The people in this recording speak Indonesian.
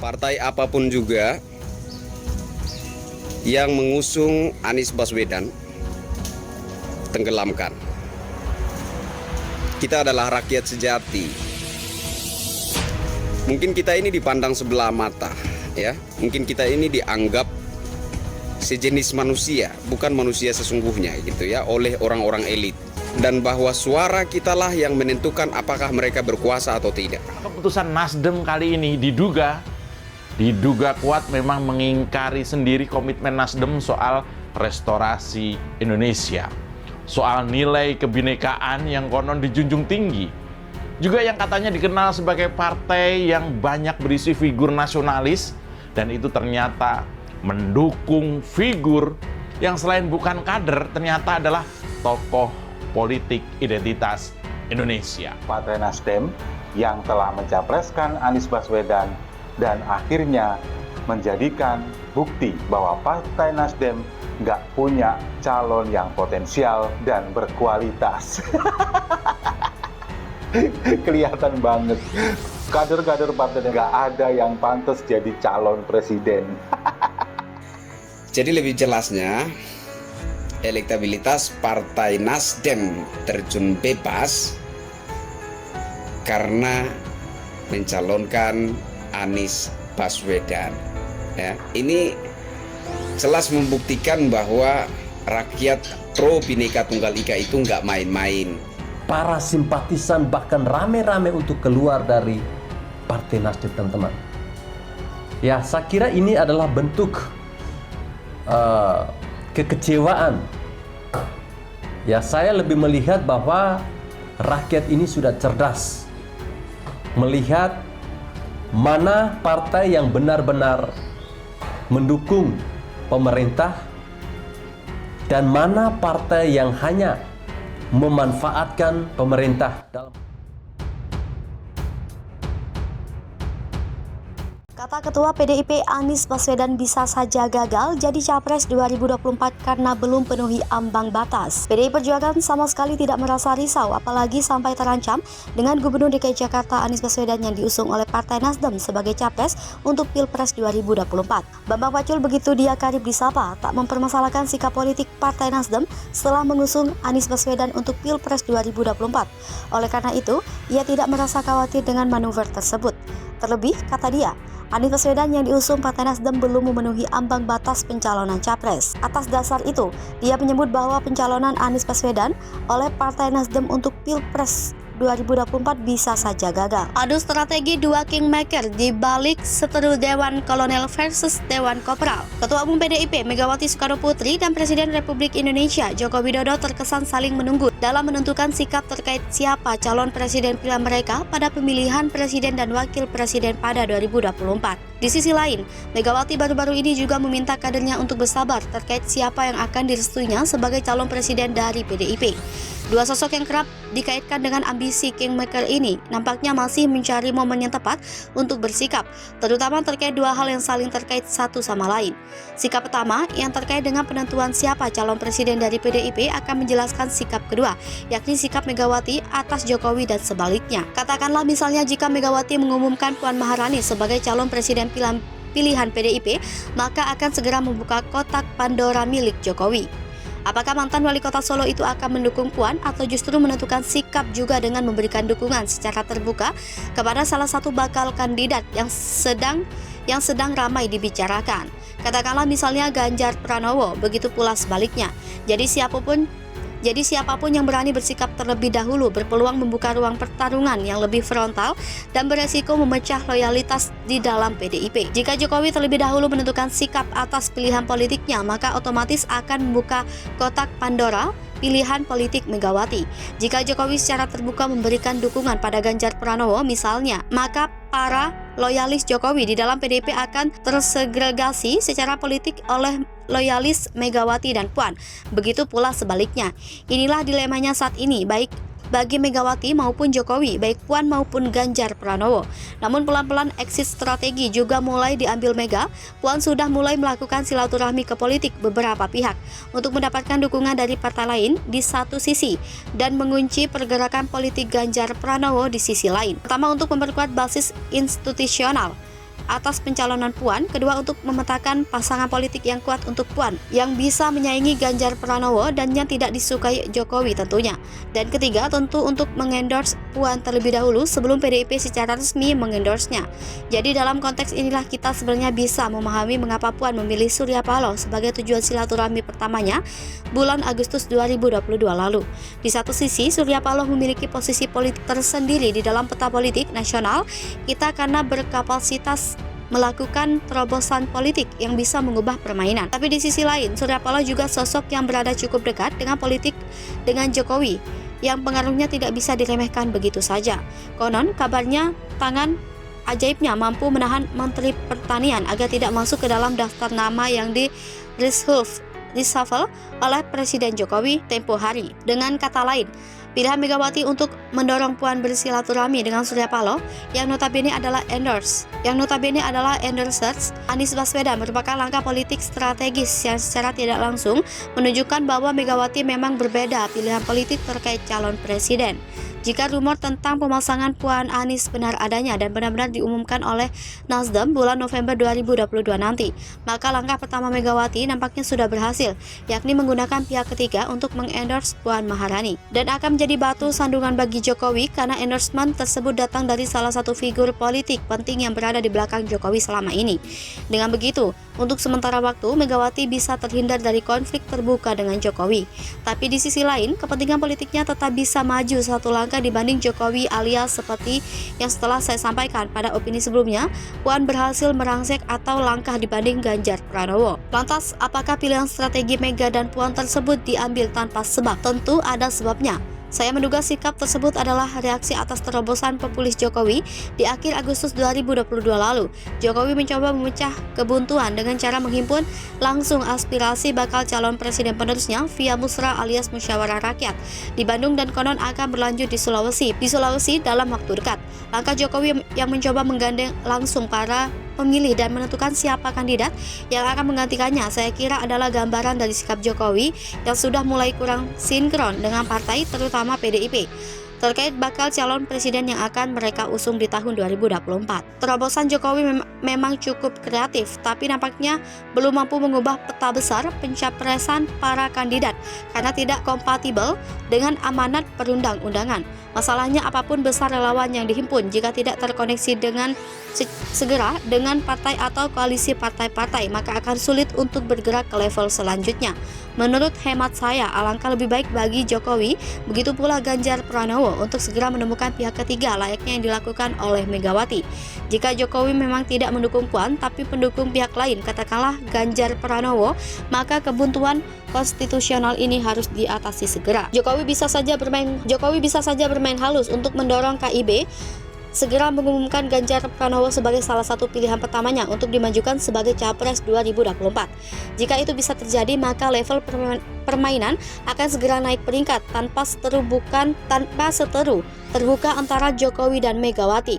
Partai apapun juga yang mengusung Anies Baswedan, tenggelamkan. Kita adalah rakyat sejati. Mungkin kita ini dipandang sebelah mata, ya. Mungkin kita ini dianggap sejenis manusia, bukan manusia sesungguhnya gitu ya, oleh orang-orang elit. Dan bahwa suara kitalah yang menentukan apakah mereka berkuasa atau tidak. Keputusan Nasdem kali ini diduga kuat memang mengingkari sendiri komitmen Nasdem soal restorasi Indonesia, soal nilai kebinekaan yang konon dijunjung tinggi, juga yang katanya dikenal sebagai partai yang banyak berisi figur nasionalis, dan itu ternyata mendukung figur yang selain bukan kader ternyata adalah tokoh politik identitas Indonesia. Partai Nasdem yang telah mencapreskan Anies Baswedan dan akhirnya menjadikan bukti bahwa Partai Nasdem nggak punya calon yang potensial dan berkualitas. Kelihatan banget, kader-kader partai nggak ada yang pantas jadi calon presiden. Jadi lebih jelasnya, elektabilitas Partai Nasdem terjun bebas karena mencalonkan Anies Baswedan. Ya, ini jelas membuktikan bahwa rakyat pro Bhinneka Tunggal Ika itu nggak main-main. Para simpatisan bahkan rame-rame untuk keluar dari Partai Nasdem, teman-teman. Ya, saya kira ini adalah bentuk kekecewaan. Ya, saya lebih melihat bahwa rakyat ini sudah cerdas melihat mana partai yang benar-benar mendukung pemerintah dan mana partai yang hanya memanfaatkan pemerintah dalam. Kata Ketua PDIP Anies Baswedan bisa saja gagal jadi Capres 2024 karena belum penuhi ambang batas. PDI Perjuangan sama sekali tidak merasa risau, apalagi sampai terancam dengan Gubernur DKI Jakarta Anies Baswedan yang diusung oleh Partai Nasdem sebagai Capres untuk Pilpres 2024. Bambang Pacul begitu dia karib disapa, tak mempermasalahkan sikap politik Partai Nasdem setelah mengusung Anies Baswedan untuk Pilpres 2024. Oleh karena itu, ia tidak merasa khawatir dengan manuver tersebut. Terlebih, kata dia, Anies Baswedan yang diusung Partai Nasdem belum memenuhi ambang batas pencalonan Capres. Atas dasar itu, dia menyebut bahwa pencalonan Anies Baswedan oleh Partai Nasdem untuk Pilpres 2024 bisa saja gagal. Adu strategi dua kingmaker di balik seteru Dewan Kolonel versus Dewan Kopral. Ketua Umum PDIP Megawati Soekarno Putri dan Presiden Republik Indonesia Joko Widodo terkesan saling menunggu dalam menentukan sikap terkait siapa calon presiden pilihan mereka pada pemilihan presiden dan wakil presiden pada 2024. Di sisi lain, Megawati baru-baru ini juga meminta kadernya untuk bersabar terkait siapa yang akan direstuinya sebagai calon presiden dari PDIP. Dua sosok yang kerap dikaitkan dengan ambisi kingmaker ini nampaknya masih mencari momen yang tepat untuk bersikap, terutama terkait dua hal yang saling terkait satu sama lain. Sikap pertama yang terkait dengan penentuan siapa calon presiden dari PDIP akan menjelaskan sikap kedua, yakni sikap Megawati atas Jokowi dan sebaliknya. Katakanlah misalnya jika Megawati mengumumkan Puan Maharani sebagai calon presiden pilihan PDIP, maka akan segera membuka kotak Pandora milik Jokowi. Apakah mantan wali kota Solo itu akan mendukung Puan atau justru menentukan sikap juga dengan memberikan dukungan secara terbuka kepada salah satu bakal kandidat yang sedang ramai dibicarakan? Katakanlah misalnya Ganjar Pranowo, begitu pula sebaliknya. Jadi siapapun yang berani bersikap terlebih dahulu berpeluang membuka ruang pertarungan yang lebih frontal dan beresiko memecah loyalitas di dalam PDIP. Jika Jokowi terlebih dahulu menentukan sikap atas pilihan politiknya, maka otomatis akan membuka kotak Pandora pilihan politik Megawati. Jika Jokowi secara terbuka memberikan dukungan pada Ganjar Pranowo misalnya, maka para loyalis Jokowi di dalam PDIP akan tersegregasi secara politik oleh loyalis Megawati dan Puan. Begitu pula sebaliknya. Inilah dilemanya saat ini, baik bagi Megawati maupun Jokowi, baik Puan maupun Ganjar Pranowo. Namun pelan-pelan exit strategi juga mulai diambil Mega. Puan sudah mulai melakukan silaturahmi ke politik beberapa pihak untuk mendapatkan dukungan dari partai lain di satu sisi dan mengunci pergerakan politik Ganjar Pranowo di sisi lain. Pertama, untuk memperkuat basis institusional. atas pencalonan Puan, kedua untuk memetakan pasangan politik yang kuat untuk Puan, yang bisa menyaingi Ganjar Pranowo dan yang tidak disukai Jokowi tentunya. Dan ketiga, tentu untuk mengendorse Puan terlebih dahulu sebelum PDIP secara resmi mengendorse-nya. Jadi dalam konteks inilah kita sebenarnya bisa memahami mengapa Puan memilih Surya Paloh sebagai tujuan silaturahmi pertamanya bulan Agustus 2022 lalu. Di satu sisi, Surya Paloh memiliki posisi politik tersendiri di dalam peta politik nasional kita karena berkapasitas melakukan terobosan politik yang bisa mengubah permainan. Tapi di sisi lain, Surya Paloh juga sosok yang berada cukup dekat dengan politik dengan Jokowi, yang pengaruhnya tidak bisa diremehkan begitu saja. Konon, kabarnya tangan ajaibnya mampu menahan Menteri Pertanian agar tidak masuk ke dalam daftar nama yang di reshuffle oleh Presiden Jokowi tempo hari. Dengan kata lain, pilihan Megawati untuk mendorong Puan bersilaturahmi dengan Surya Paloh yang notabene adalah endorsers Anies Baswedan merupakan langkah politik strategis yang secara tidak langsung menunjukkan bahwa Megawati memang berbeda pilihan politik terkait calon presiden. Jika rumor tentang pemasangan Puan Anies benar adanya dan benar-benar diumumkan oleh Nasdem bulan November 2022 nanti, maka langkah pertama Megawati nampaknya sudah berhasil, yakni menggunakan pihak ketiga untuk mengendorse Puan Maharani. Dan akan menjadi batu sandungan bagi Jokowi karena endorsement tersebut datang dari salah satu figur politik penting yang berada di belakang Jokowi selama ini. Dengan begitu, untuk sementara waktu Megawati bisa terhindar dari konflik terbuka dengan Jokowi. Tapi di sisi lain, kepentingan politiknya tetap bisa maju satu langkah dibanding Jokowi, alias seperti yang setelah saya sampaikan pada opini sebelumnya, Puan berhasil merangsek atau langkah dibanding Ganjar Pranowo. Lantas, apakah pilihan strategi Mega dan Puan tersebut diambil tanpa sebab? Tentu ada sebabnya. Saya menduga sikap tersebut adalah reaksi atas terobosan populis Jokowi di akhir Agustus 2022 lalu. Jokowi mencoba memecah kebuntuan dengan cara menghimpun langsung aspirasi bakal calon presiden penerusnya via musra alias musyawarah rakyat di Bandung dan konon akan berlanjut di Sulawesi dalam waktu dekat. Langkah Jokowi yang mencoba menggandeng langsung para pemilih dan menentukan siapa kandidat yang akan menggantikannya, saya kira adalah gambaran dari sikap Jokowi yang sudah mulai kurang sinkron dengan partai, terutama PDIP, terkait bakal calon presiden yang akan mereka usung di tahun 2024. Terobosan Jokowi memang cukup kreatif, tapi nampaknya belum mampu mengubah peta besar pencapresan para kandidat karena tidak kompatibel dengan amanat perundang-undangan. Masalahnya apapun besar relawan yang dihimpun, jika tidak terkoneksi dengan segera dengan partai atau koalisi partai-partai, maka akan sulit untuk bergerak ke level selanjutnya. Menurut hemat saya, alangkah lebih baik bagi Jokowi, begitu pula Ganjar Pranowo, untuk segera menemukan pihak ketiga layaknya yang dilakukan oleh Megawati. Jika Jokowi memang tidak mendukung Puan, tapi pendukung pihak lain, katakanlah Ganjar Pranowo, maka kebuntuan konstitusional ini harus diatasi segera. Jokowi bisa saja bermain halus untuk mendorong KIB segera mengumumkan Ganjar Pranowo sebagai salah satu pilihan pertamanya untuk dimajukan sebagai Capres 2024. Jika itu bisa terjadi, maka level permainan akan segera naik peringkat tanpa seteru terbuka antara Jokowi dan Megawati.